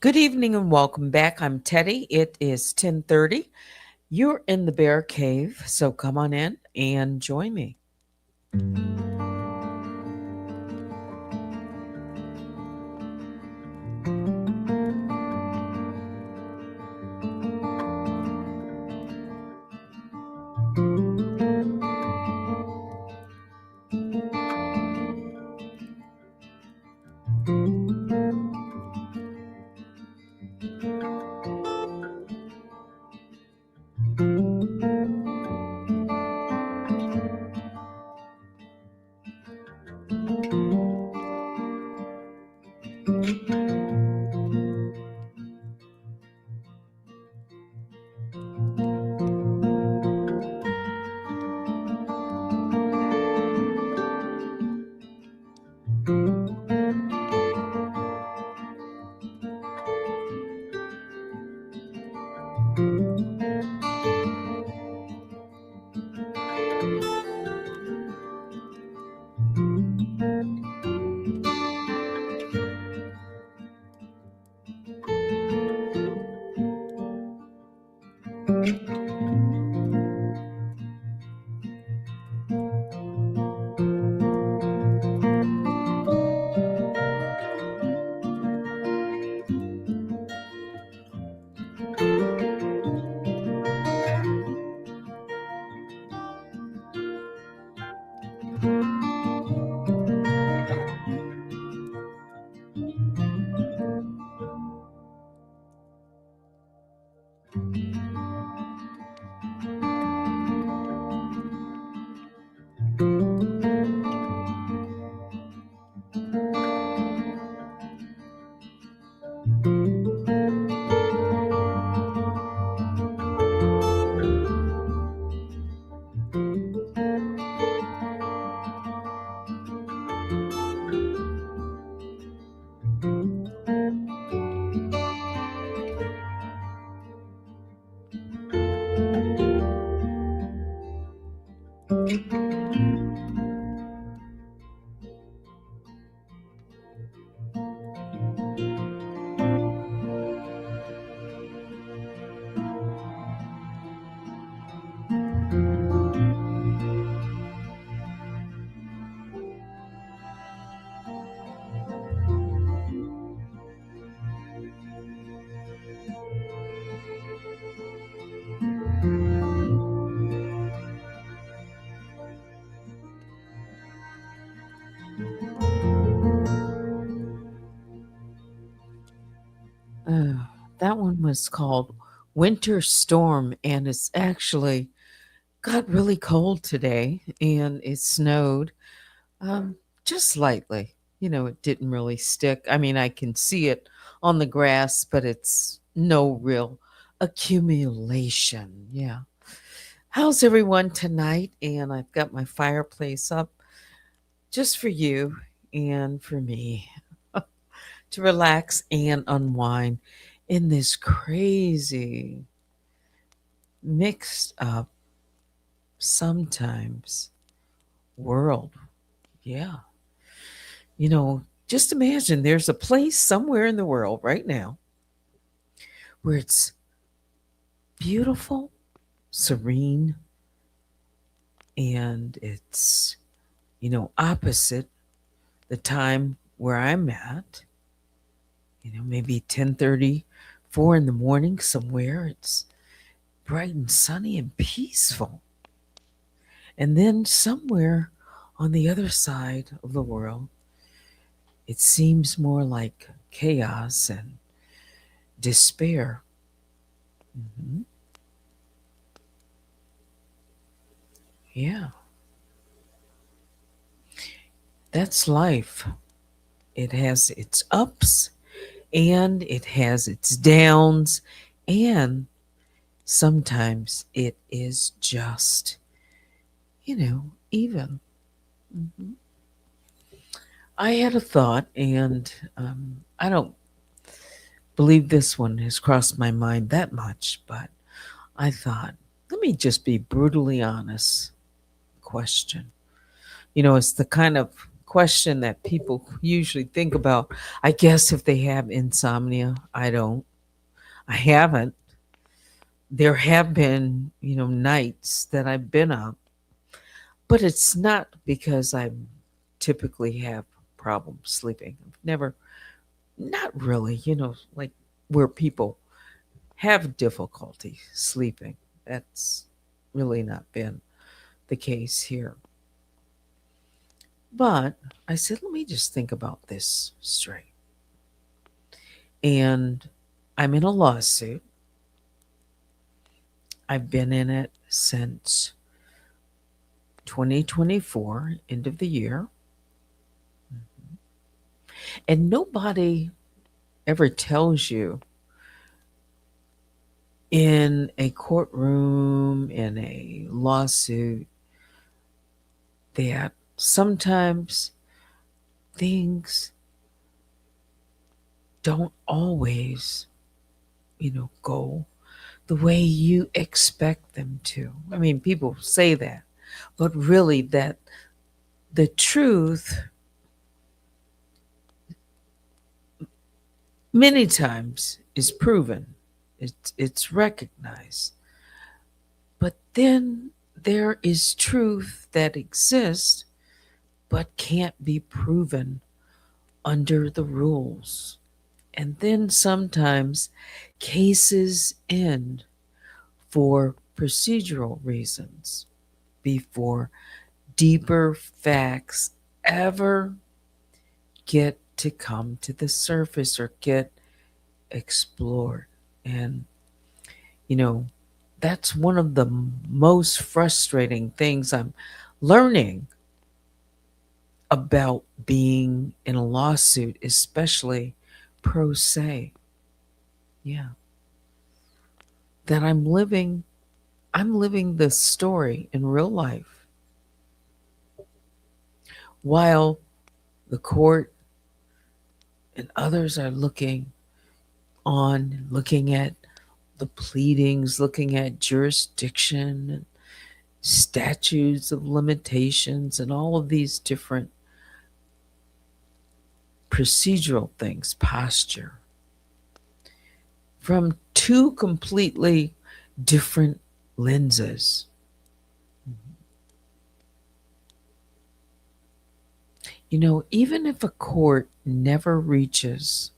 Good evening and welcome back. I'm Teddy. It is 10:30. You're in the bear cave, so come on in and join me. Uh, that one was called Winter Storm, and it's actually got really cold today, and it snowed um, just slightly. It didn't really stick. I mean, I can see it on the grass, but it's no real accumulation. Yeah. How's everyone tonight? And I've got my fireplace up just for you and for me to relax and unwind in this crazy, mixed up, sometimes world. Yeah. Just imagine there's a place somewhere in the world right now where it's beautiful, serene, and it's, opposite the time where I'm at. Maybe 10:30, 4 in the morning somewhere. It's bright and sunny and peaceful. And then somewhere on the other side of the world, it seems more like chaos and despair. Mhm. Yeah, that's life. It has its ups and it has its downs, and sometimes it is just, even. Mhm. I had a thought, and I don't believe this one has crossed my mind that much, but I thought, let me just be brutally honest. Question. It's the kind of question that people usually think about. I guess if they have insomnia, I don't. I haven't. There have been, nights that I've been up, but it's not because I typically have problems sleeping. I've never, not really, like where people have difficulty sleeping. That's really not been the case here. But I said, let me just think about this straight. And I'm in a lawsuit. I've been in it since 2024, end of the year. And nobody ever tells you in a courtroom, in a lawsuit, that sometimes things don't always, go the way you expect them to. I mean, people say that, but really, that the truth many times is proven, it's recognized. But then there is truth that exists but can't be proven under the rules. And then sometimes cases end for procedural reasons before deeper facts ever get to come to the surface or get explored. And, you know, that's one of the most frustrating things I'm learning about being in a lawsuit, especially pro se. Yeah. That I'm living the story in real life while the court and others are looking at the pleadings, looking at jurisdiction and statutes of limitations and all of these different procedural things, posture, from two completely different lenses. Even if a court never reaches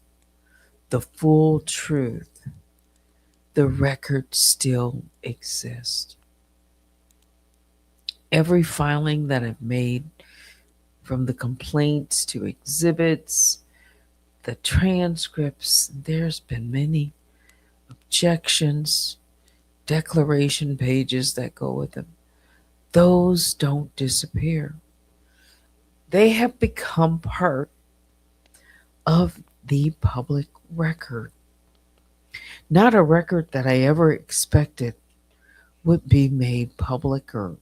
the full truth, the record still exists. Every filing that I've made, from the complaints to exhibits, the transcripts, there's been many objections, declaration pages that go with them. Those don't disappear. They have become part of the public record. Not a record that I ever expected would be made public, or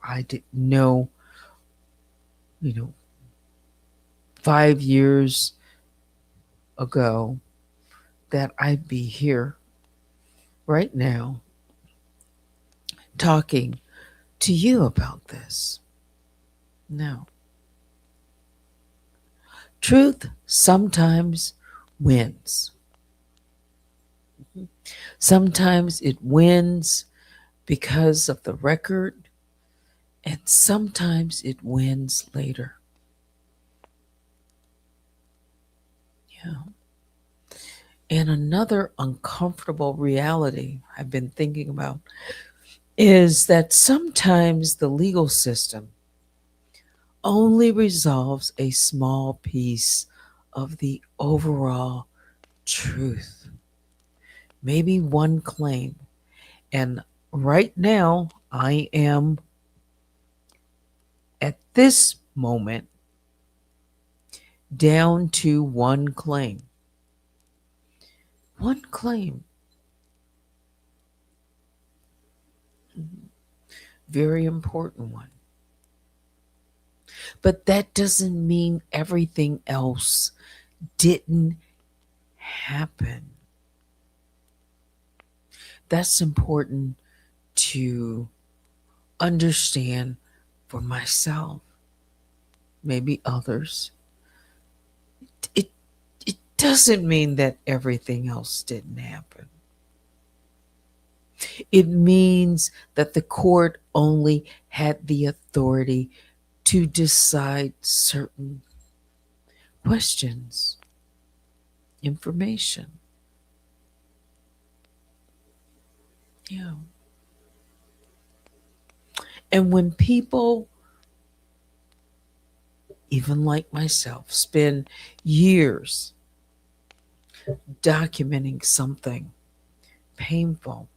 I didn't know, 5 years ago that I'd be here right now talking to you about this. No. Truth sometimes wins. Sometimes it wins because of the record, and sometimes it wins later. Yeah. And another uncomfortable reality I've been thinking about is that sometimes the legal system only resolves a small piece of the overall truth. Maybe one claim. And right now, I am at this moment down to one claim. One claim. Very important one. But that doesn't mean everything else didn't happen. That's important to understand for myself. maybe others. It, it doesn't mean that everything else didn't happen. It means that the court only had the authority to decide certain questions, information. Yeah. And when people, even like myself, spend years documenting something painful,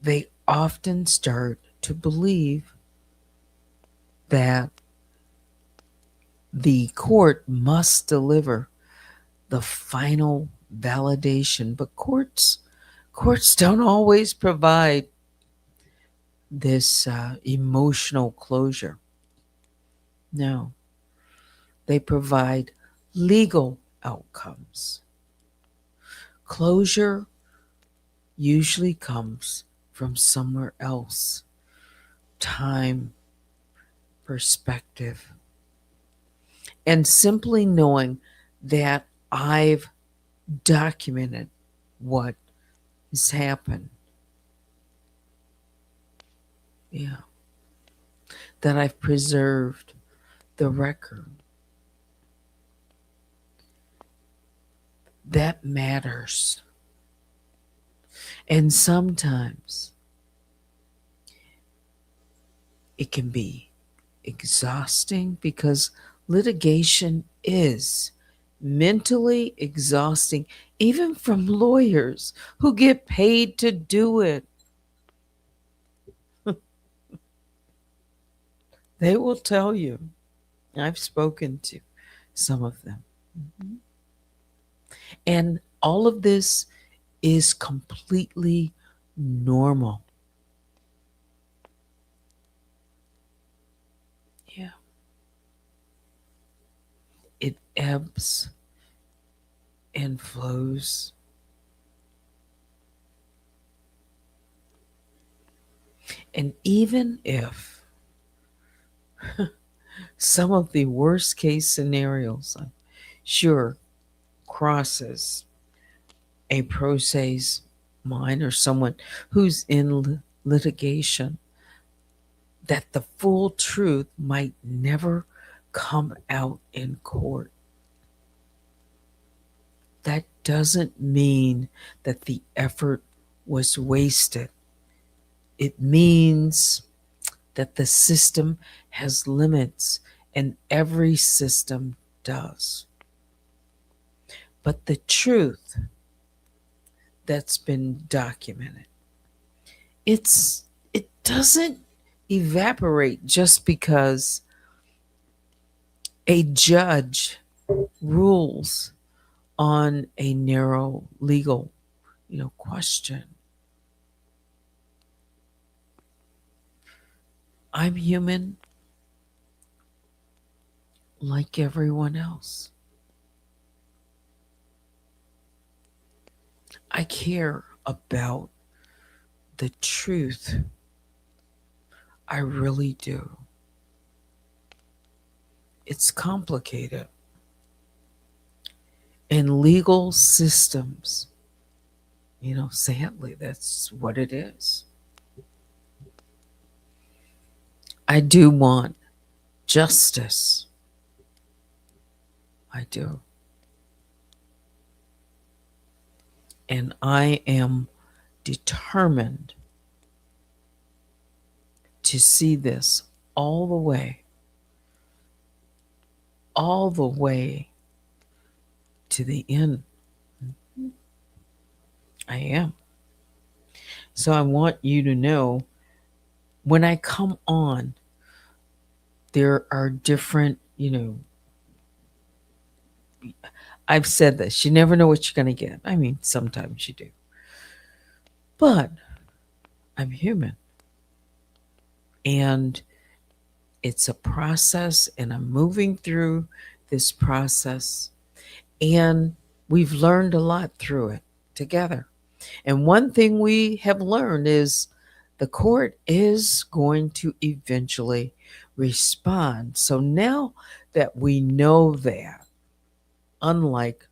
they often start to believe that the court must deliver the final validation. But courts don't always provide this emotional closure. No, they provide legal outcomes. Closure usually comes from somewhere else: time, perspective, and simply knowing that I've documented what has happened. Yeah. That I've preserved the record. That matters. And sometimes it can be exhausting because litigation is mentally exhausting, even from lawyers who get paid to do it. They will tell you. I've spoken to some of them. Mhm. And all of this is completely normal. Yeah. It ebbs and flows. And even if some of the worst case scenarios, I'm sure, crosses a pro se's mind or someone who's in litigation, that the full truth might never come out in court. That doesn't mean that the effort was wasted. It means that the system has limits, and every system does. But the truth that's been documented, it doesn't evaporate just because a judge rules on a narrow legal, question. I'm human like everyone else. I care about the truth. I really do. It's complicated. And legal systems, sadly, that's what it is. I do want justice. I do. And I am determined to see this all all the way to the end. I am. So I want you to know, when I come on, there are different, I've said this, you never know what you're going to get. I mean, sometimes you do. But I'm human. And it's a process, and I'm moving through this process. And we've learned a lot through it together. And one thing we have learned is the court is going to eventually respond. So now that we know that, unlike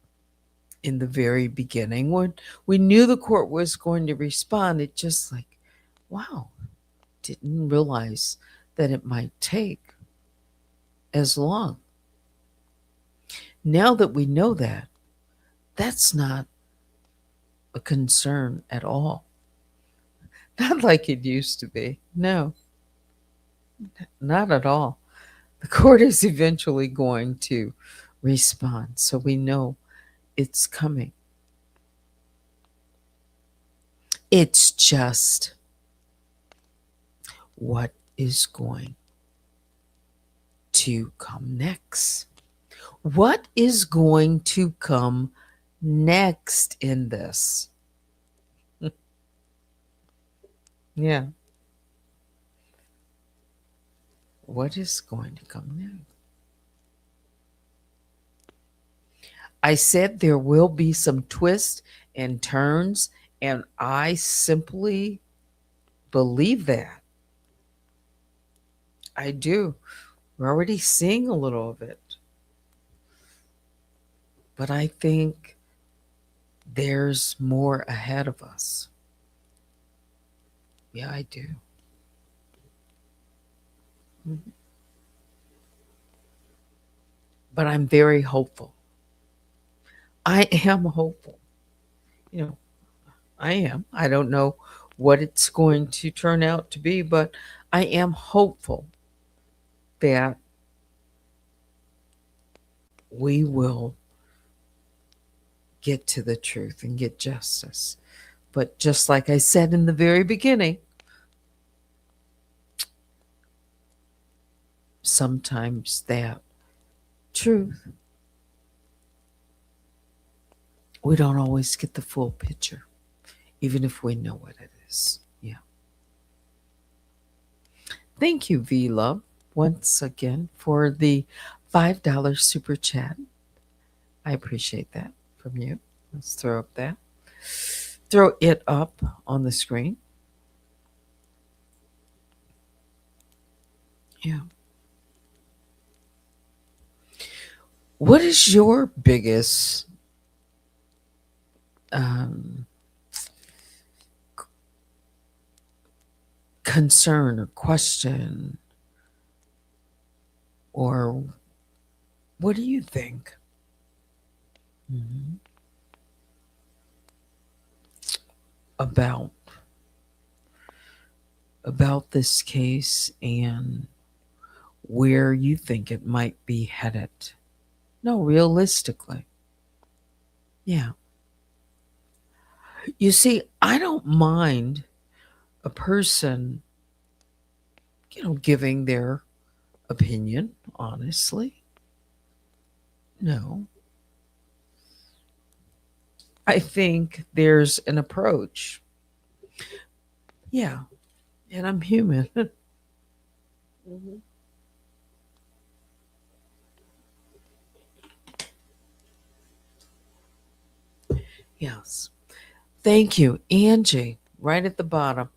in the very beginning when we knew the court was going to respond, it just like, wow, didn't realize that it might take as long. Now that we know that, that's not a concern at all. Not like it used to be. No, not at all. The court is eventually going to respond. So we know it's coming. It's just what is going to come next. What is going to come next in this? Yeah. What is going to come next? I said there will be some twists and turns, and I simply believe that. I do. We're already seeing a little of it. But I think there's more ahead of us. Yeah, I do. Mhm. But I'm very hopeful. I am hopeful. You know, I am. I don't know what it's going to turn out to be, but I am hopeful that we will get to the truth and get justice. But just like I said in the very beginning, sometimes that truth, we don't always get the full picture, even if we know what it is. Yeah. Thank you, V Love, once again for the $5 super chat. I appreciate that from you. Let's throw it up on the screen. Yeah. What is your biggest um, concern or question, or what do you think? Mhm. about this case and where you think it might be headed? No, realistically. Yeah. You see, I don't mind a person, giving their opinion, honestly. No. I think there's an approach. Yeah. And I'm human. Mhm. Yes. Thank you, Angie, right at the bottom.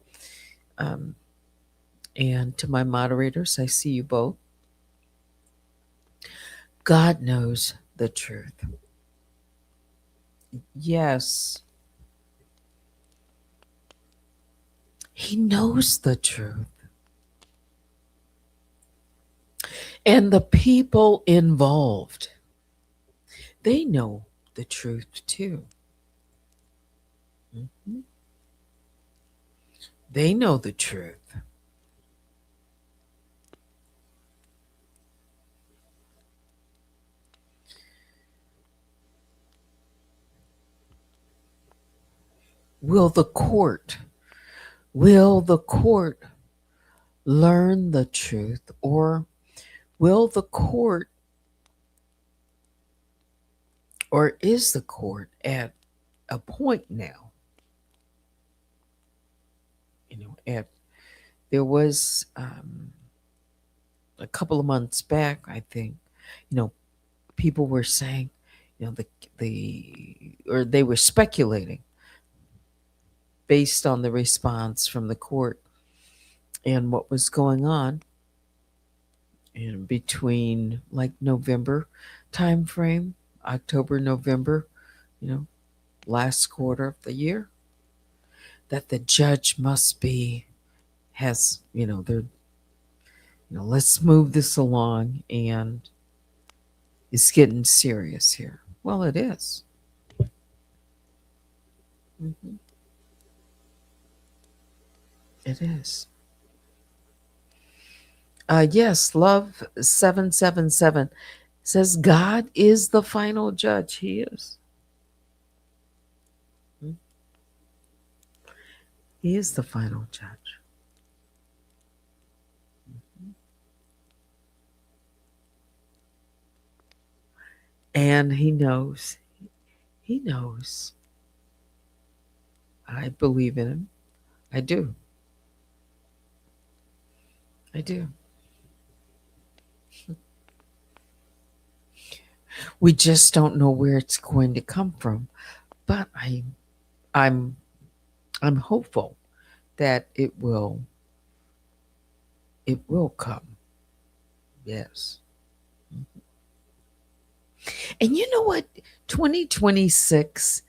Um, and to my moderators, I see you both. God knows the truth. Yes, He knows the truth. And the people involved, they know the truth too. Mhm. They know the truth. Will the court, will the court learn the truth, or will the court, or is the court at a point now? At there was a couple of months back, I think, you know, people were saying, the or they were speculating based on the response from the court and what was going on. between like November time frame, October, November, you know, last quarter of the year, that the judge must be has, they're, let's move this along, and it's getting serious here. Well, it is. Mhm. It is. Yes, Love 777 says God is the final judge. He is. Mhm. He is the final judge. And he knows. He knows. I believe in him. I do. I do. We just don't know where it's going to come from. But I'm I'm hopeful that it will come. Yes. And you know what 2026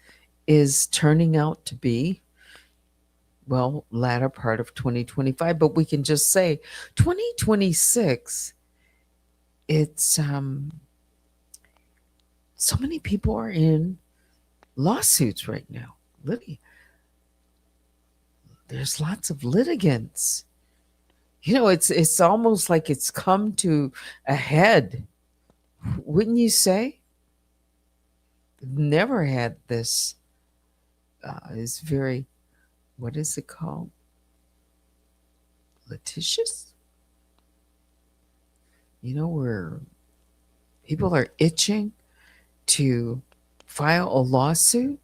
is turning out to be? Well, latter part of 2025, but we can just say 2026, it's so many people are in lawsuits right now. There's lots of litigants. It's almost like it's come to a head. Wouldn't you say? Never had this. Is very, what is it called? Litigious? Where people are itching to file a lawsuit.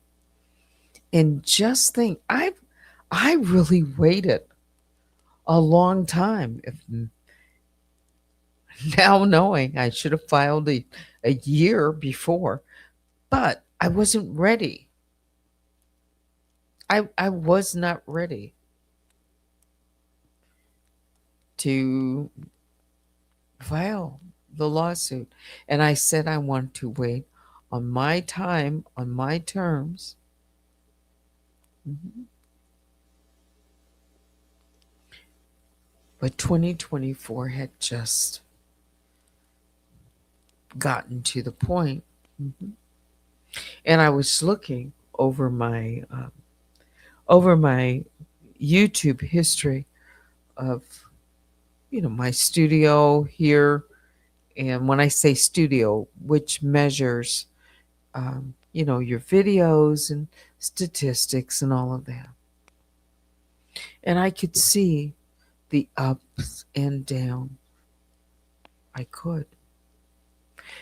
And just think, I really waited a long time. If now knowing I should have filed a year before, but I wasn't ready. I was not ready to file the lawsuit. And I said I want to wait on my time, on my terms. Mhm. But 2024 had just gotten to the point. Mhm. And I was looking over my YouTube history of my studio here. And when I say studio, which measures your videos and statistics and all of that. And I could see the ups and downs. I could.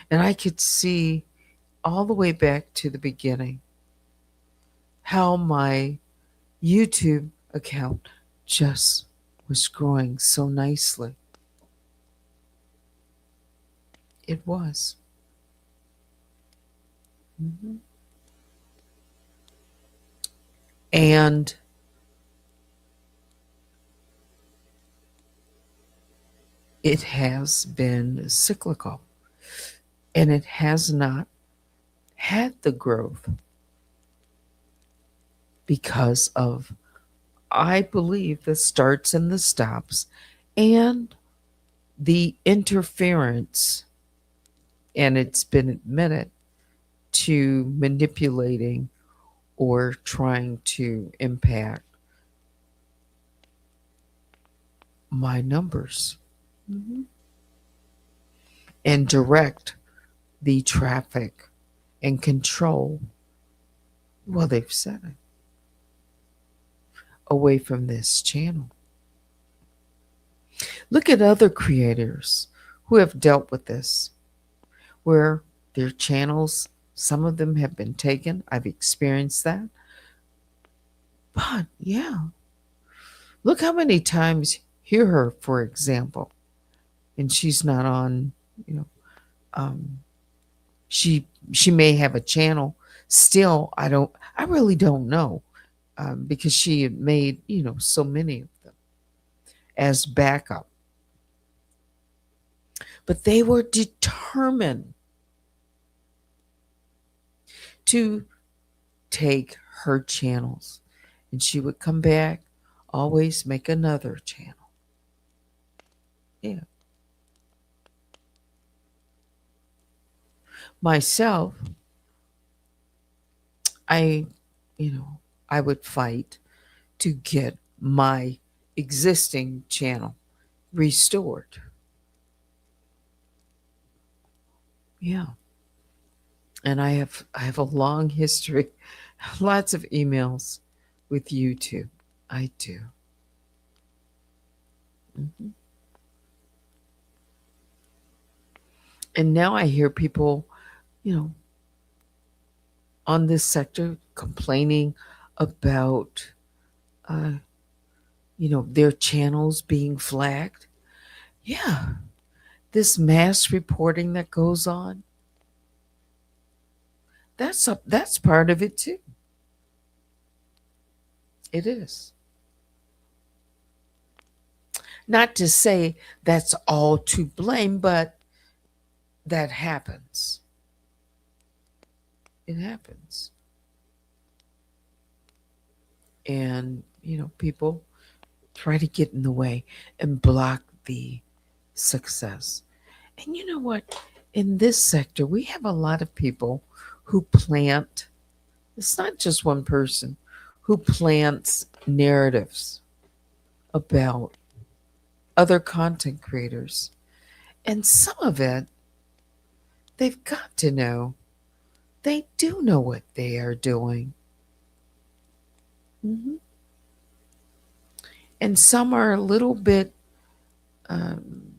And I could see all the way back to the beginning how my YouTube account just was growing so nicely. It was. Mhm. And it has been cyclical, and it has not had the growth because of, I believe, the starts and the stops and the interference, and it's been admitted, to manipulating or trying to impact my numbers. Mhm. And direct the traffic and control, well, they've said it, away from this channel. Look at other creators who have dealt with this, where their channels, some of them have been taken. I've experienced that. But yeah, look how many times, hear her, for example, and she's not on, you know, um, she may have a channel still. I really don't know, because she had made, so many of them as backup. But they were determined to take her channels. And she would come back, always make another channel. Yeah. Myself, I, I would fight to get my existing channel restored. Yeah. And I have a long history, lots of emails with YouTube. I do. Hmm. And now I hear people, you know, on this sector complaining about, uh, their channels being flagged. Yeah, this mass reporting that goes on, that's part of it too. It is. Not to say that's all to blame, but that happens. It happens. And, people try to get in the way and block the success. And you know what? In this sector, we have a lot of people who plant, it's not just one person, who plants narratives about other content creators. And some of it, they've got to know. They do know what they are doing. Mhm. And some are a little bit um,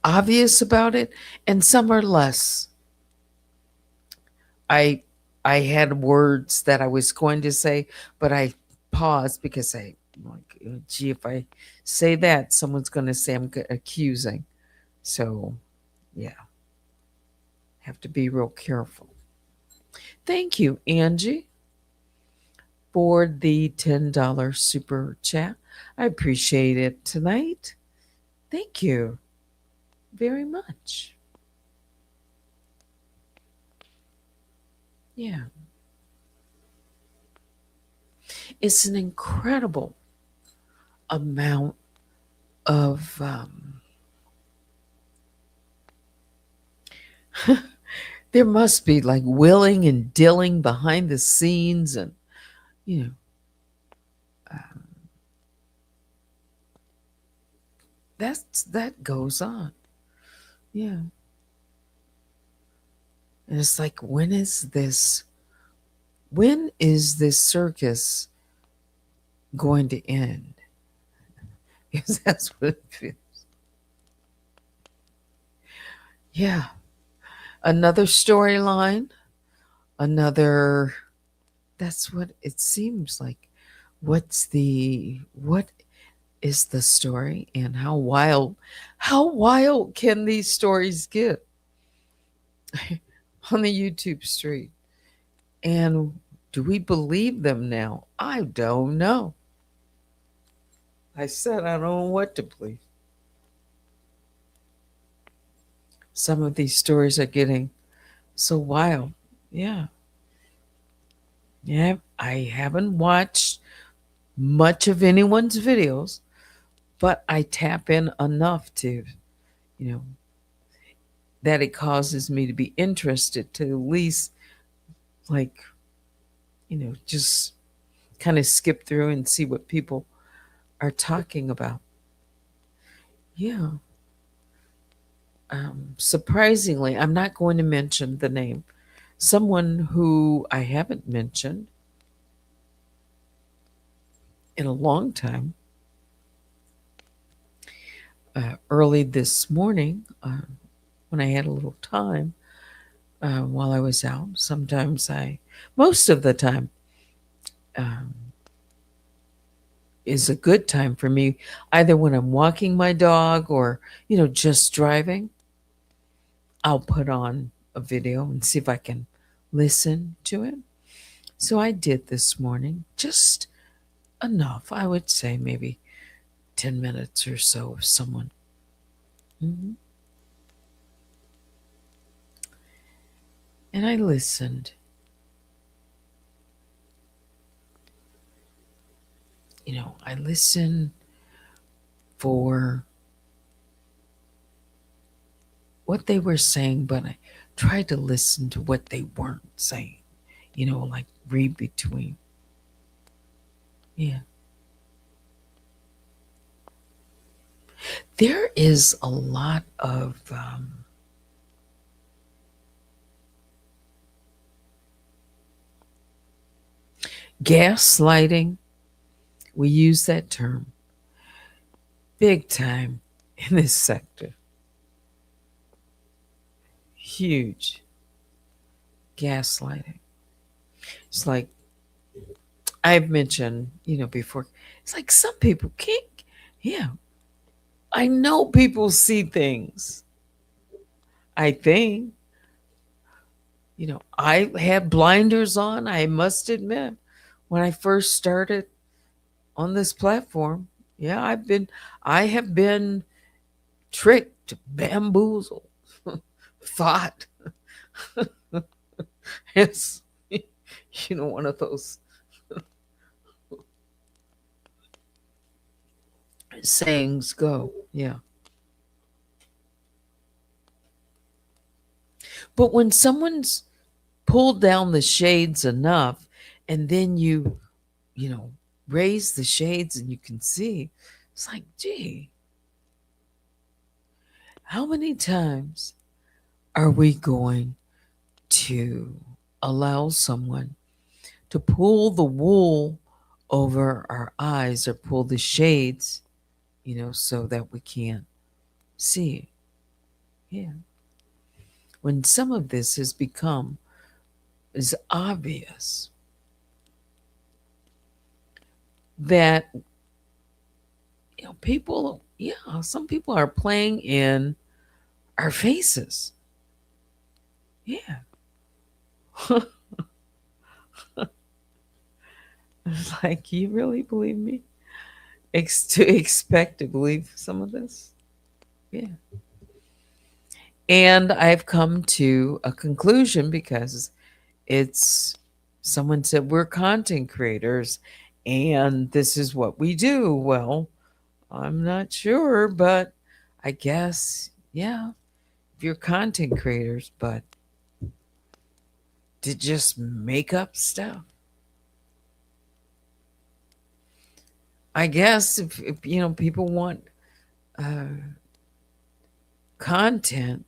obvious about it, and some are less. I I had words that I was going to say, but I paused because I like, gee, if I say that, someone's going to say I'm accusing. So yeah, have to be real careful. Thank you, Angie, for the $10 super chat. I appreciate it tonight. Thank you very much. Yeah, it's an incredible amount of there must be like willing and dilling behind the scenes, and you know um, that goes on. Yeah, and it's like, when is this circus going to end? Because that's what it feels. Yeah, another storyline, another. That's what it seems like. What is the story, and how wild can these stories get on the YouTube street? And do we believe them now? I don't know. I said I don't know what to believe. Some of these stories are getting so wild. Yeah. Yeah. I haven't watched much of anyone's videos, but I tap in enough to, you know, that it causes me to be interested to at least, like, just kind of skip through and see what people are talking about. Yeah. Surprisingly, I'm not going to mention the name. Someone who I haven't mentioned in a long time, early this morning, when I had a little time while I was out. Most of the time, um, is a good time for me, either when I'm walking my dog or, just driving. I'll put on a video and see if I can listen to it. So I did this morning, just enough, I would say maybe 10 minutes or so of someone. Mhm. And I listened. I listened for what they were saying, but I tried to listen to what they weren't saying, like read between. Yeah. There is a lot of gaslighting. We use that term big time in this sector. Huge gaslighting. It's like I've mentioned, before. It's like some people can't. Yeah, I know people see things. I think, I had blinders on. I must admit, when I first started on this platform, yeah, I have been tricked, bamboozled, thought. It's, one of those sayings go. Yeah. But when someone's pulled down the shades enough and then you know, raise the shades and you can see, it's like, gee, how many times are we going to allow someone to pull the wool over our eyes or pull the shades, so that we can't see? Yeah. When some of this has become is obvious that people, yeah, some people are playing in our faces. Yeah. It's like, you really believe me? To expect to believe some of this? Yeah. And I've come to a conclusion because it's someone said we're content creators and this is what we do. Well, I'm not sure, but I guess, yeah, if you're content creators, but to just make up stuff. I guess if people want uh, content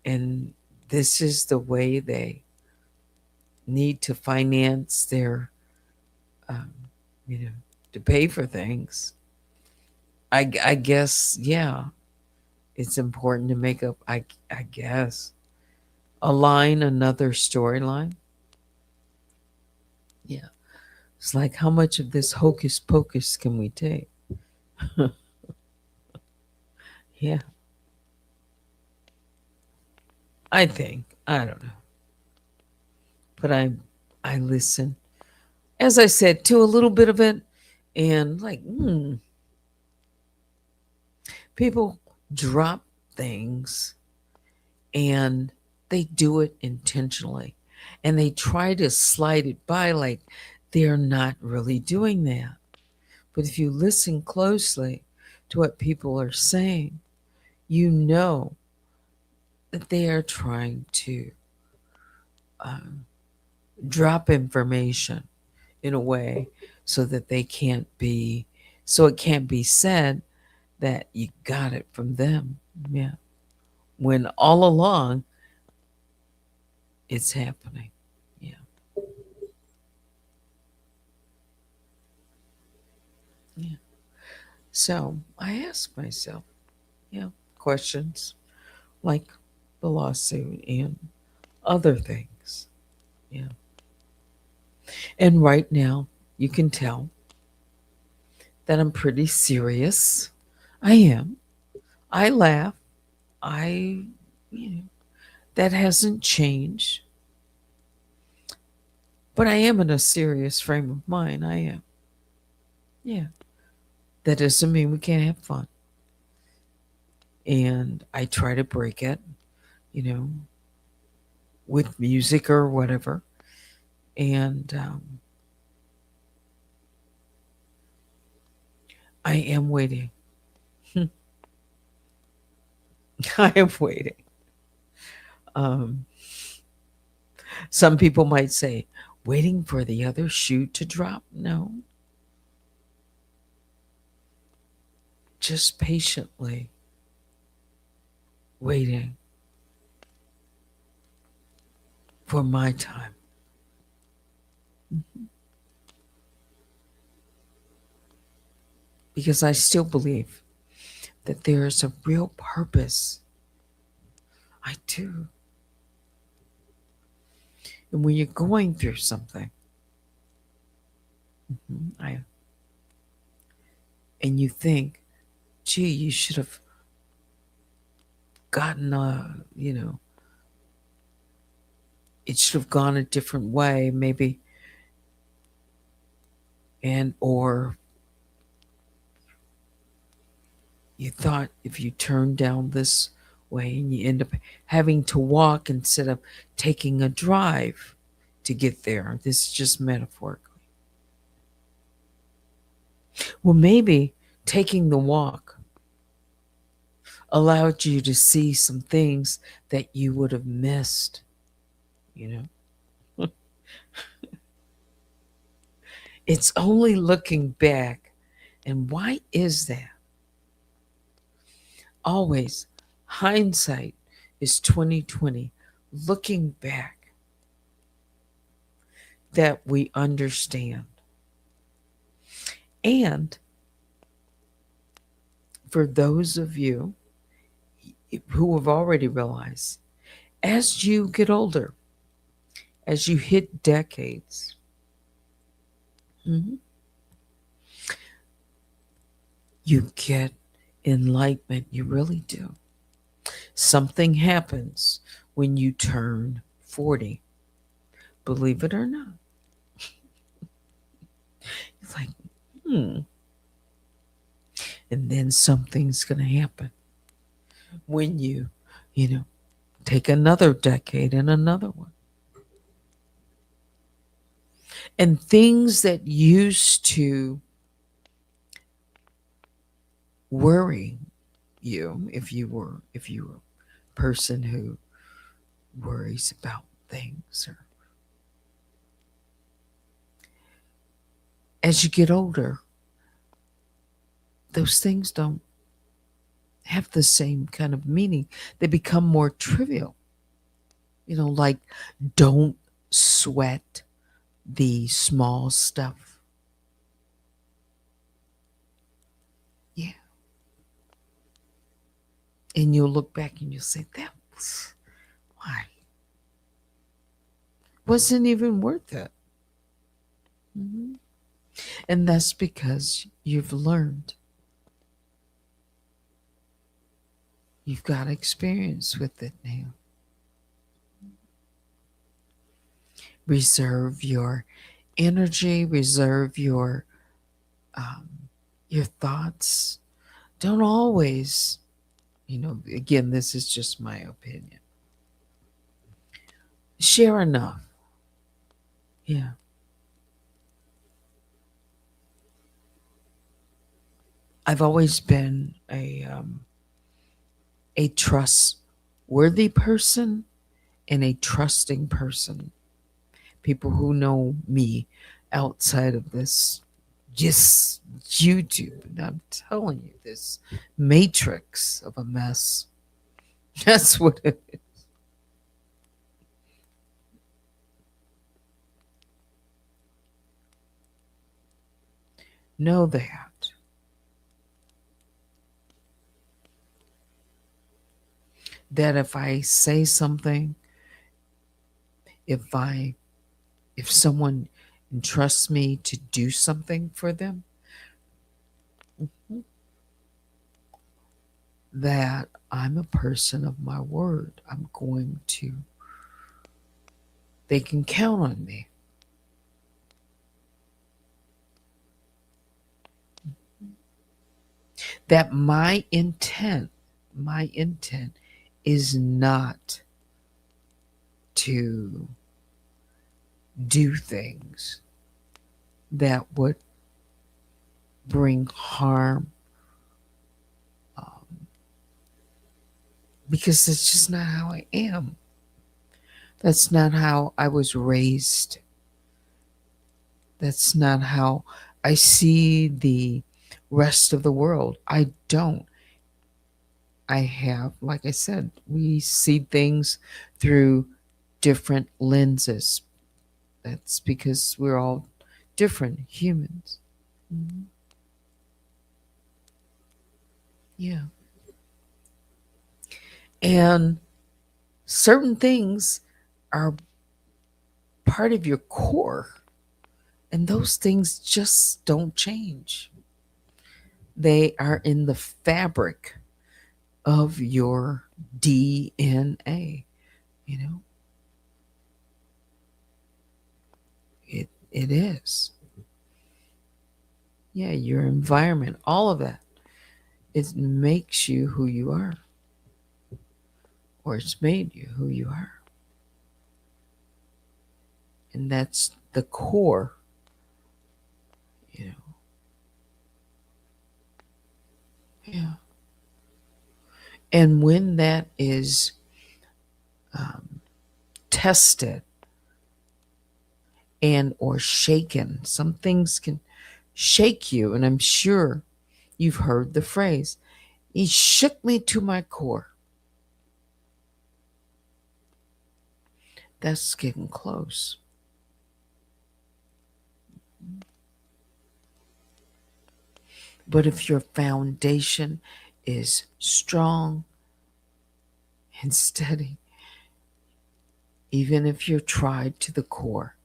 and this is the way they need to finance their, um, you know, to pay for things. I guess, yeah, it's important to make up. I guess align another storyline. Yeah, it's like how much of this hocus pocus can we take? Yeah, I think I don't know, but I listen, as I said, to a little bit of it, and like, people drop things and they do it intentionally and they try to slide it by like they're not really doing that. But if you listen closely to what people are saying, you know that they are trying to um, drop information in a way so that so it can't be said that you got it from them. Yeah. When all along it's happening. Yeah. Yeah. So I ask myself, questions like the lawsuit and other things. Yeah. And right now, you can tell that I'm pretty serious. I am. I laugh. I, you know, that hasn't changed. But I am in a serious frame of mind. I am. Yeah. That doesn't mean we can't have fun. And I try to break it, you know, with music or whatever. And I am waiting. I am waiting. Um, some people might say, waiting for the other shoe to drop. No, just patiently waiting for my time. Because I still believe that there is a real purpose. I do. And when you're going through something, I, and you think, gee, you should have gotten it should have gone a different way, maybe, and or you thought if you turn down this way and you end up having to walk instead of taking a drive to get there. This is just metaphorically. Well, maybe taking the walk allowed you to see some things that you would have missed, you know. It's only looking back. And why is that? Always hindsight is 2020. Looking back, that we understand. And for those of you who have already realized, as you get older, as you hit decades, you get enlightenment. You really do. Something happens when you turn 40. Believe it or not. It's like, And then something's going to happen when you take another decade and another one. And things that used to worry you, if you were a person who worries about things, or as you get older, those things don't have the same kind of meaning. They become more trivial. Like, don't sweat the small stuff. Yeah. And you'll look back and you'll say, that was why. Wasn't even worth it. Mm-hmm. And that's because you've learned. You've got experience with it now. Reserve your energy, reserve your thoughts. Don't always, again, this is just my opinion. Share enough. Yeah. I've always been a trustworthy person and a trusting person. People who know me outside of this just YouTube, and I'm telling you, this matrix of a mess. That's what it is. Know that if I say something, if someone entrusts me to do something for them, that I'm a person of my word. They can count on me. that my intent is not to do things that would bring harm, um, because that's just not how I am. That's not how I was raised. That's not how I see the rest of the world. I don't. I have, like I said, we see things through different lenses. That's because we're all different humans. Mhm. Yeah. And certain things are part of your core, and those things just don't change. They are in the fabric of your DNA. You know, it is. Yeah, your environment, all of that, it makes you who you are, or it's made you who you are. And that's the core, you know. Yeah. And when that is um, tested and or shaken, some things can shake you. And I'm sure you've heard the phrase, he shook me to my core. That's getting close. But if your foundation is strong and steady, even if you're tried to the core,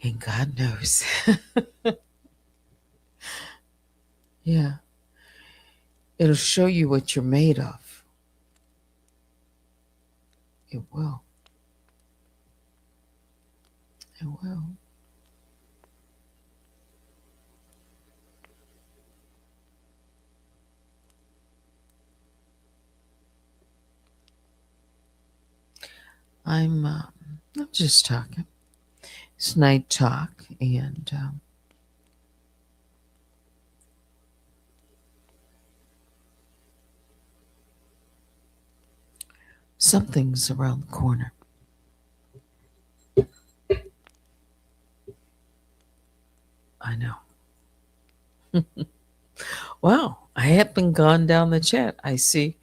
and God knows, yeah, it'll show you what you're made of. It will. It will. I'm just talking. It's night talk, and something's around the corner. I know. Wow, I haven't gone down the chat. I see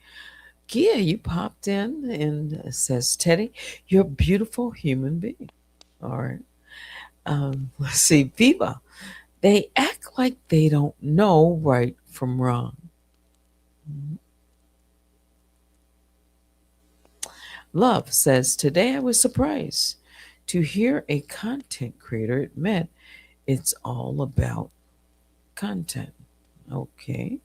Gia, you popped in and says, Teddy, you're a beautiful human being. All right. Let's see, Viva. They act like they don't know right from wrong. Mhm. Love says, today I was surprised to hear a content creator admit it's all about content. Okay.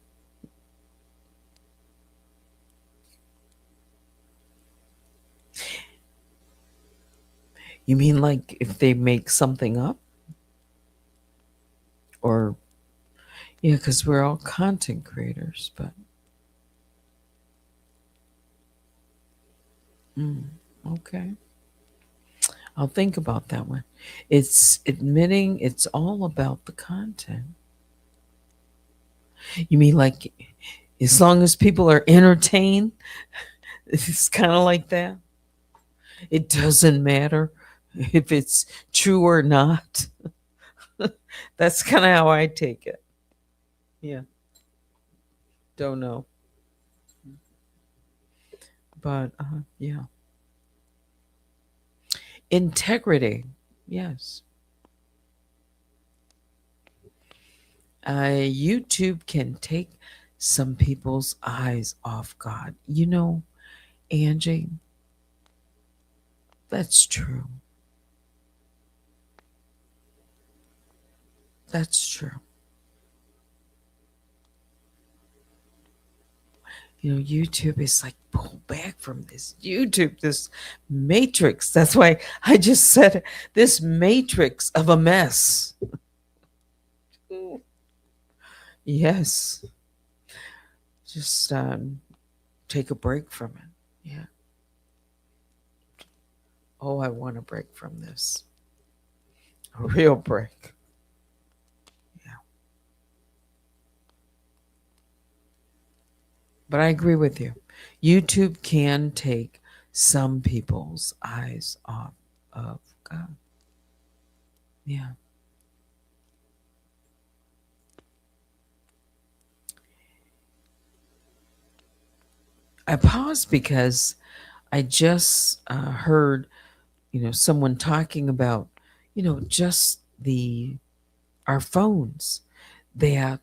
You mean like if they make something up? Or, yeah, because we're all content creators, but mm, okay. I'll think about that one. It's admitting it's all about the content. You mean like as long as people are entertained, it's kind of like that? It doesn't matter if it's true or not. That's kind of how I take it. Yeah, don't know. But yeah. Integrity. Yes. YouTube can take some people's eyes off God. You know, Angie, that's true. That's true. You know, YouTube is like, pull back from this YouTube, this matrix. That's why I just said it, this matrix of a mess. Mm. Yes. Just take a break from it. Yeah. Oh, I want a break from this. A real break. Yeah. But I agree with you. YouTube can take some people's eyes off of God. Yeah. I paused because I just heard, someone talking about, just our phones. That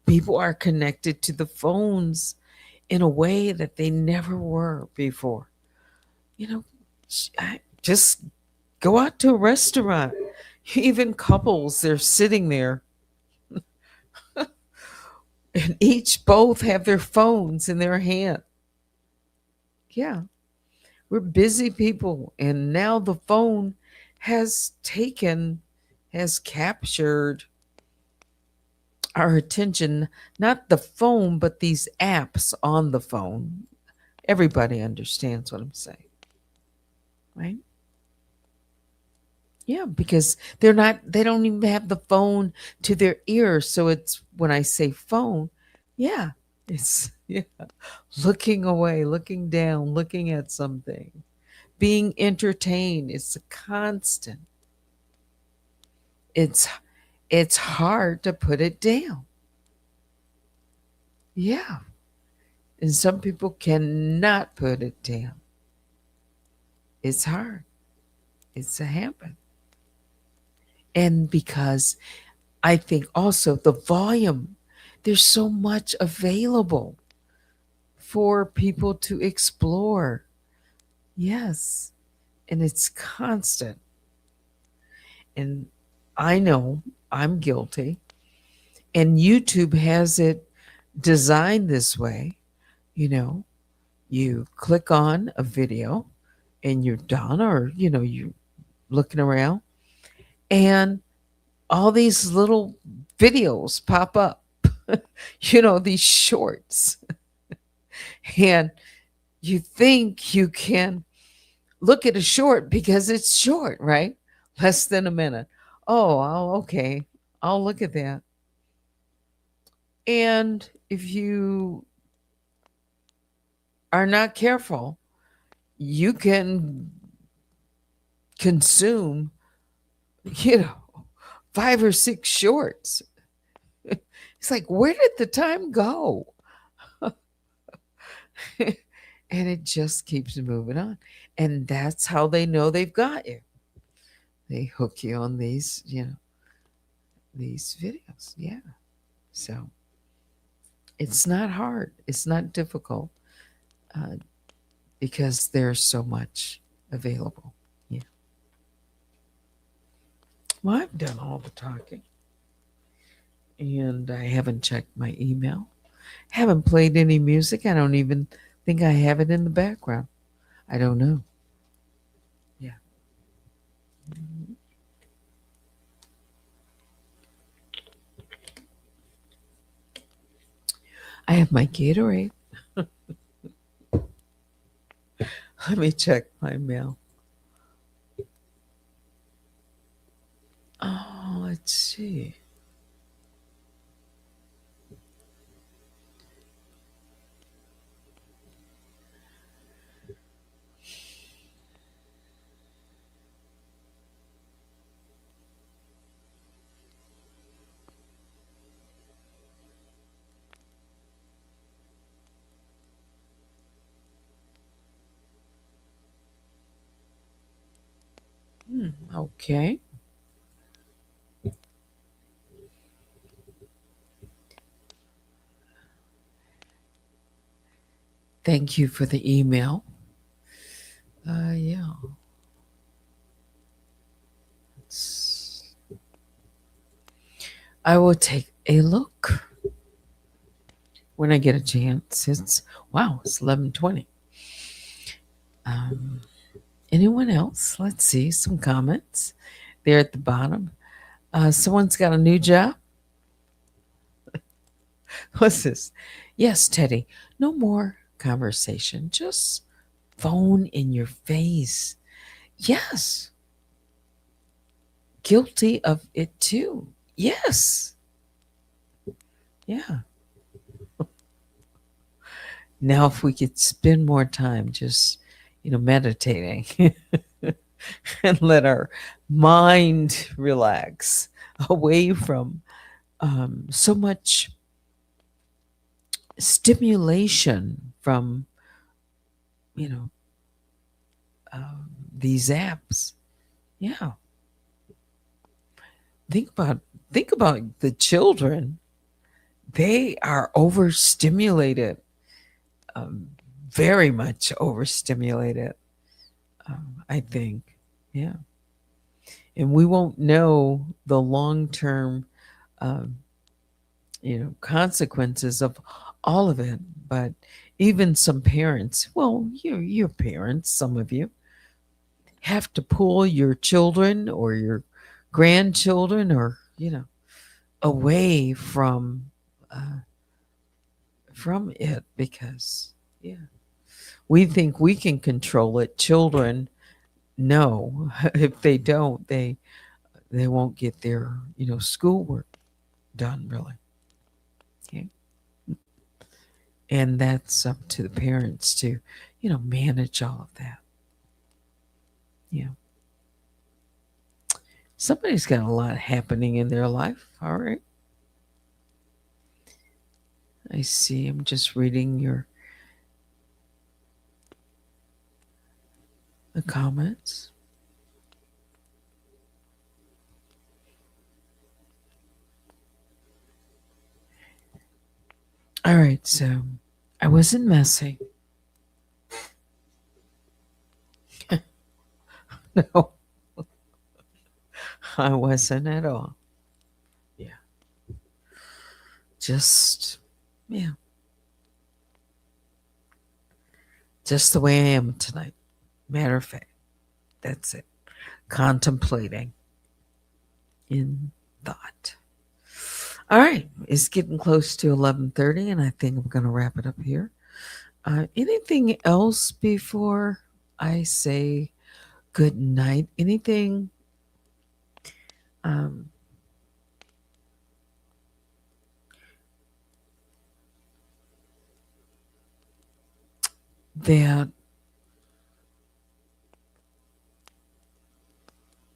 people are connected to the phones in a way that they never were before. You know, just go out to a restaurant. Even couples, they're sitting there and each both have their phones in their hand. Yeah, we're busy people. And now the phone has captured our attention, not the phone, but these apps on the phone. Everybody understands what I'm saying, right? Yeah, because they don't even have the phone to their ear. So it's when I say phone, yeah, it's yeah, looking away, looking down, looking at something, being entertained. It's a constant. It's it's hard to put it down. Yeah. And some people cannot put it down. It's hard. It's a habit. And because I think also the volume, there's so much available for people to explore. Yes. And it's constant. And I know I'm guilty. And YouTube has it designed this way. You know, you click on a video and you're done, or, you're looking around and all these little videos pop up, these shorts. And you think you can look at a short because it's short, right? Less than a minute. Oh, okay. I'll look at that. And if you are not careful, you can consume, you know, 5 or 6 shorts. It's like, where did the time go? And it just keeps moving on. And that's how they know they've got you. They hook you on these videos. Yeah. So it's not hard. It's not difficult uh, because there's so much available. Yeah. Well, I've done all the talking and I haven't checked my email. Haven't played any music. I don't even think I have it in the background. I don't know. Yeah. I have my Gatorade. Let me check my mail. Oh, let's see. Okay. Thank you for the email. Yeah. Let's- I will take a look when I get a chance. It's 11:20. Um, Anyone else? Let's see some comments there at the bottom. Someone's got a new job. What's this? Yes, Teddy, no more conversation, just phone in your face. Yes, guilty of it too. Yes, yeah. Now, if we could spend more time just, meditating and let our mind relax away from so much stimulation from, you know, these apps. Yeah, think about think about the children. They are overstimulated, um, very much overstimulated. I think, yeah, and we won't know the long term, um, consequences of all of it. But even some parents, well, your parents, some of you have to pull your children or your grandchildren or away uh, from it because yeah, we think we can control it. Children, no. If they don't, they won't get their schoolwork done really. Okay, and that's up to the parents to manage all of that. Yeah, somebody's got a lot happening in their life. All right, I see. I'm just reading your the comments. All right, so I wasn't messy. No, I wasn't at all. Yeah, just yeah, just the way I am tonight. Matter of fact, that's it. Contemplating in thought. All right, it's getting close to 11:30, and I think I'm going to wrap it up here. Anything else before I say good night? Anything um,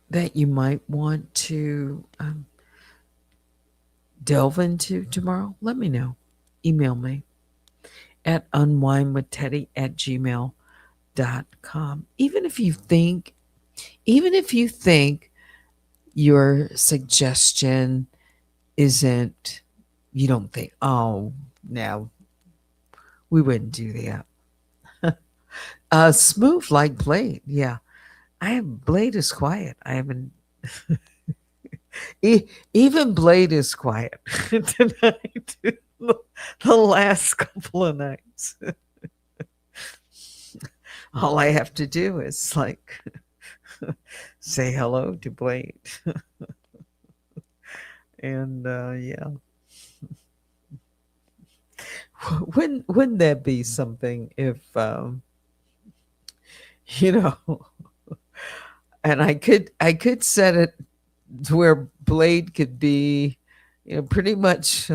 that you might want to delve into tomorrow? Let me know. Email me at unwindwithteddy@gmail.com. Even if you think your suggestion isn't, you don't think, oh, now we wouldn't do that. Smooth like Blade. Yeah. Blade is quiet. I haven't, even Blade is quiet tonight. The last couple of nights. All I have to do is like say hello to Blade. And yeah, wouldn't that be something if you know and I could set it to where Blade could be pretty much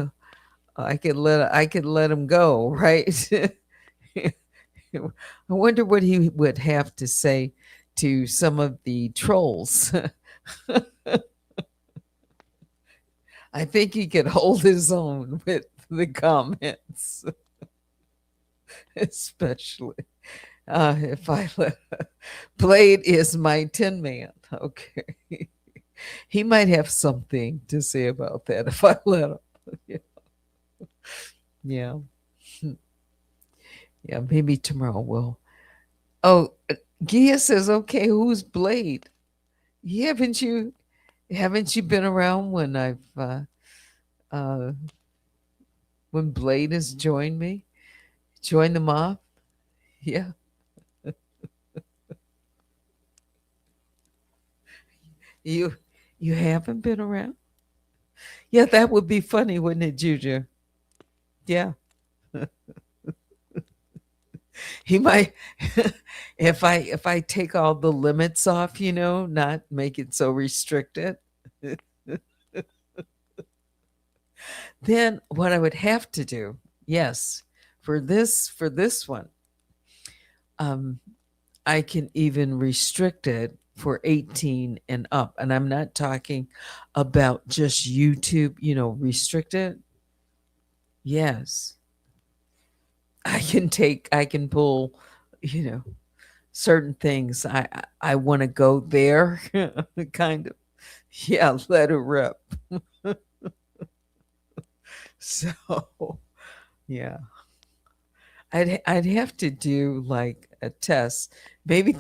I could let him go, right? I wonder what he would have to say to some of the trolls. I think he could hold his own with the comments, especially if I let Blade is my tin man. Okay, he might have something to say about that if I let him. Yeah, yeah, yeah. Maybe tomorrow we'll. Oh, Gia says, "Okay, who's Blade? Haven't you been around when uh, when Blade has joined me? Join the mob? Yeah, you you haven't been around? Yeah, that would be funny, wouldn't it, Juju? Yeah, He might if I take all the limits off, not make it so restricted, then what I would have to do, yes, for this one, um I can even restrict it for 18 and up. And I'm not talking about just YouTube, restrict it. Yes. I can pull, you know, certain things. I want to go there, kind of. Yeah, let it rip. So, yeah. I'd have to do like a test. Maybe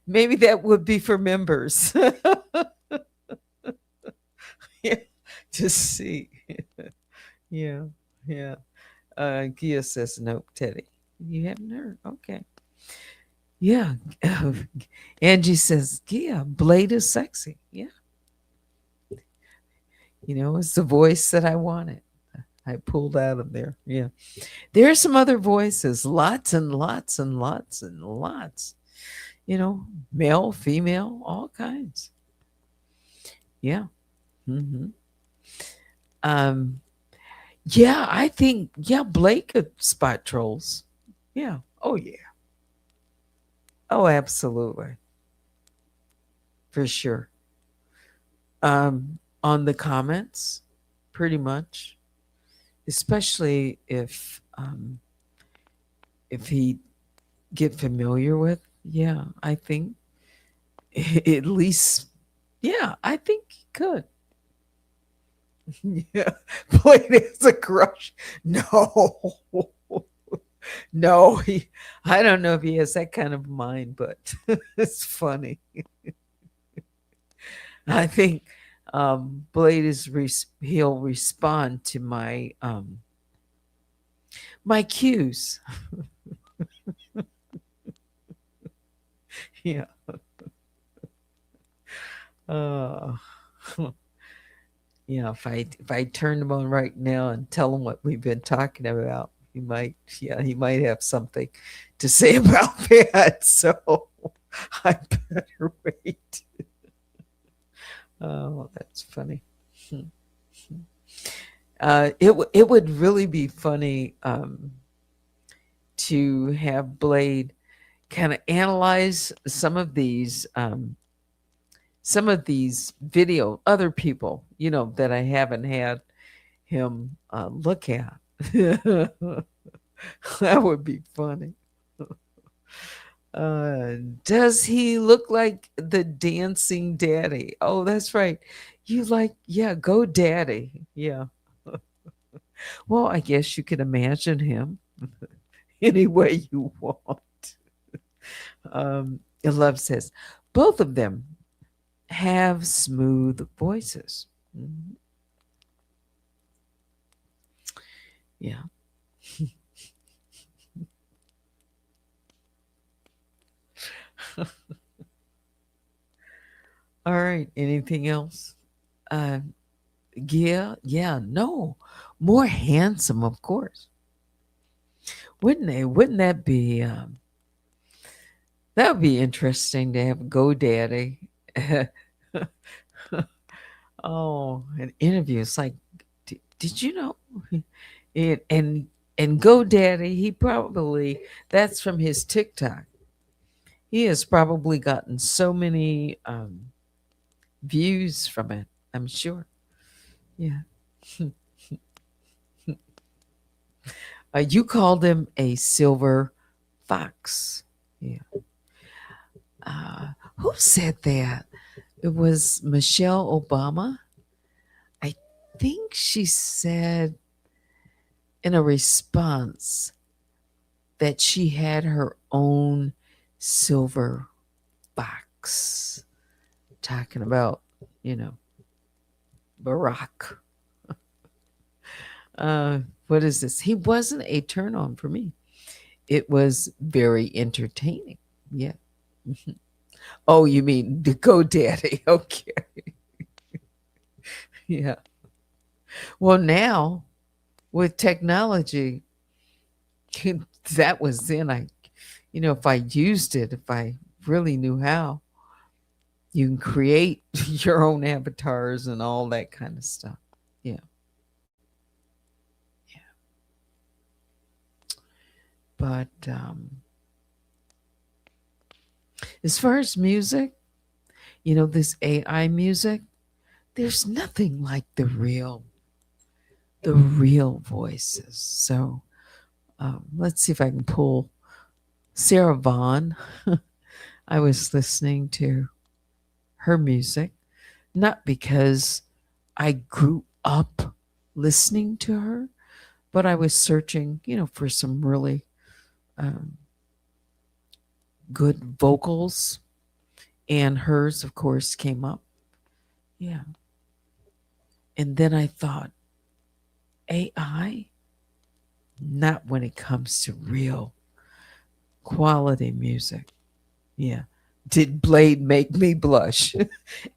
that would be for members. Yeah, to see. Yeah, yeah. Gia says nope, Teddy. You haven't heard. Okay. Yeah. Angie says, Gia, Blade is sexy. Yeah. It's the voice that I wanted. I pulled out of there. Yeah. There are some other voices, lots and lots and lots and lots. Male, female, all kinds. Yeah. hmm Um, yeah, I think, yeah, Blake could spot trolls. Yeah. Oh, yeah. Oh, absolutely. For sure. On the comments, pretty much, especially if he get familiar with, yeah, I think at least, yeah, I think he could. Yeah, Blade is a crush. No, no, I don't know if he has that kind of mind, but it's funny. I think Blade he'll respond to my cues. Yeah. Uh, if I turn him on right now and tell him what we've been talking about, he might have something to say about that. So I better wait. Oh, that's funny. Hmm. It would really be funny to have Blade kind of analyze some of these video other people that I haven't had him look at. That would be funny. Does he look like the dancing daddy? Oh, that's right. You like, yeah, go daddy. Yeah. Well, I guess you can imagine him any way you want. Love says both of them have smooth voices. Mhm. Yeah. All right. Anything else? Uh, yeah. Yeah. No. More handsome, of course. Wouldn't they? Wouldn't that be? That would be interesting to have GoDaddy. Oh, an interview. It's like, did you know? It and GoDaddy. He probably that's from his TikTok. He has probably gotten so many views from it. I'm sure. Yeah. You called him a silver fox. Yeah. Who said that? It was Michelle Obama. I think she said in a response that she had her own silver fox, talking about, you know, Barack. What is this? He wasn't a turn on for me. It was very entertaining. Yeah. Oh, you mean the GoDaddy? Okay. Yeah. Well, now with technology, that was then. If I used it, if I really knew how, you can create your own avatars and all that kind of stuff. Yeah, yeah. But as far as music, this AI music, there's nothing like the real voices. So let's see if I can pull Sarah Vaughan. I was listening to her music, not because I grew up listening to her, but I was searching, for some really um, good vocals, and hers, of course, came up. Yeah. And then I thought, AI, not when it comes to real quality music. Yeah. Did Blade make me blush?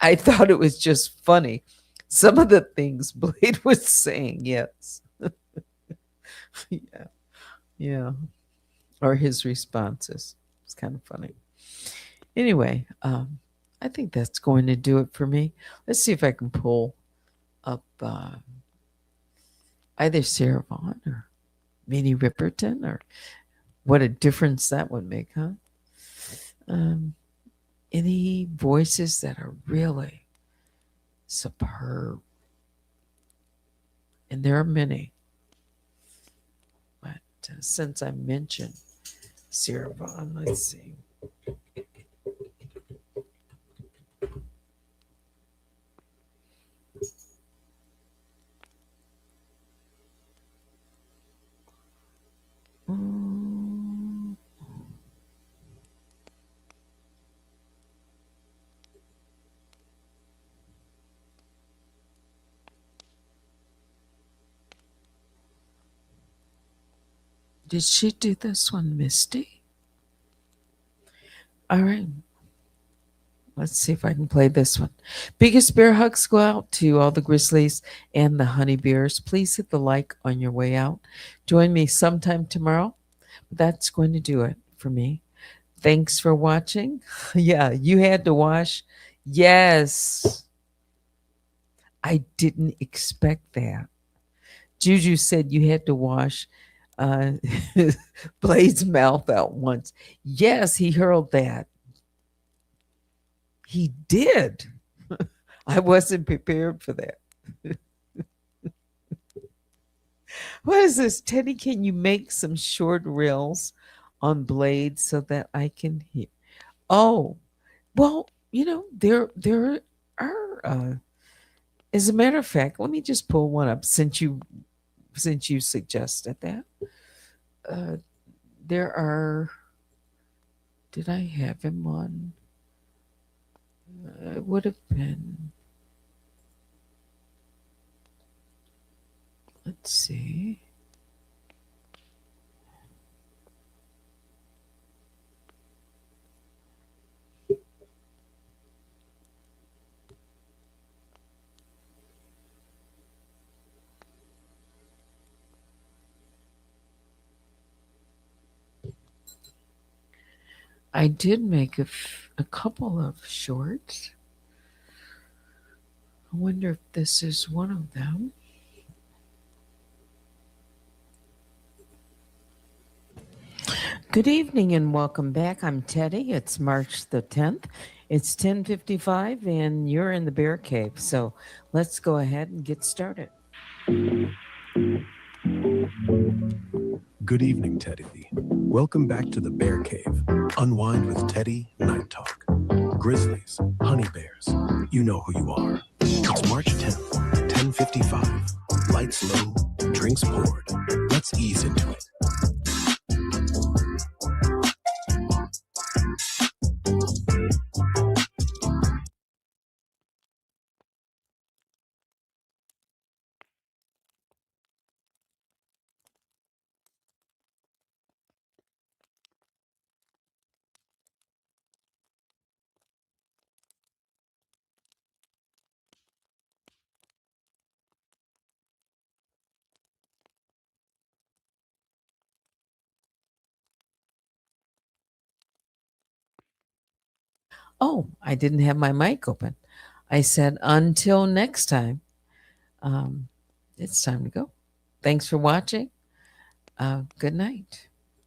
I thought it was just funny. Some of the things Blade was saying, yes. Yeah. Yeah. Or his responses. It's kind of funny. Anyway, I think that's going to do it for me. Let's see if I can pull up either Sarah Vaughan or Minnie Riperton, or what a difference that would make, huh? Um, any voices that are really superb, and there are many. But since I mentioned Sarah Vaughan, let's see. Mm, did she do this one, Misty? All right. Let's see if I can play this one. Biggest bear hugs go out to all the grizzlies and the honey bears. Please hit the like on your way out. Join me sometime tomorrow. That's going to do it for me. Thanks for watching. Yeah, you had to wash. Yes, I didn't expect that. Juju said you had to wash uh, Blade's mouth out once. Yes, he hurled that. He did. I wasn't prepared for that. What is this, Teddy? Can you make some short reels on Blade so that I can hear? Oh, well, there are. As a matter of fact, let me just pull one up since you suggested that. Uh, there are. Did I have him on? It would have been. Let's see. I did make a couple of shorts. I wonder if this is one of them. Good evening and welcome back. I'm Teddy. It's March the 10th. It's 10:55 and you're in the bear cave. So let's go ahead and get started. Good evening, Teddy. Welcome back to the Bear Cave. Unwind with Teddy, Night Talk. Grizzlies, honey bears, you know who you are. It's March 10th, 10:55. Lights low, drinks poured. Let's ease into it. Oh, I didn't have my mic open. I said, until next time, um, it's time to go. Thanks for watching. Good night.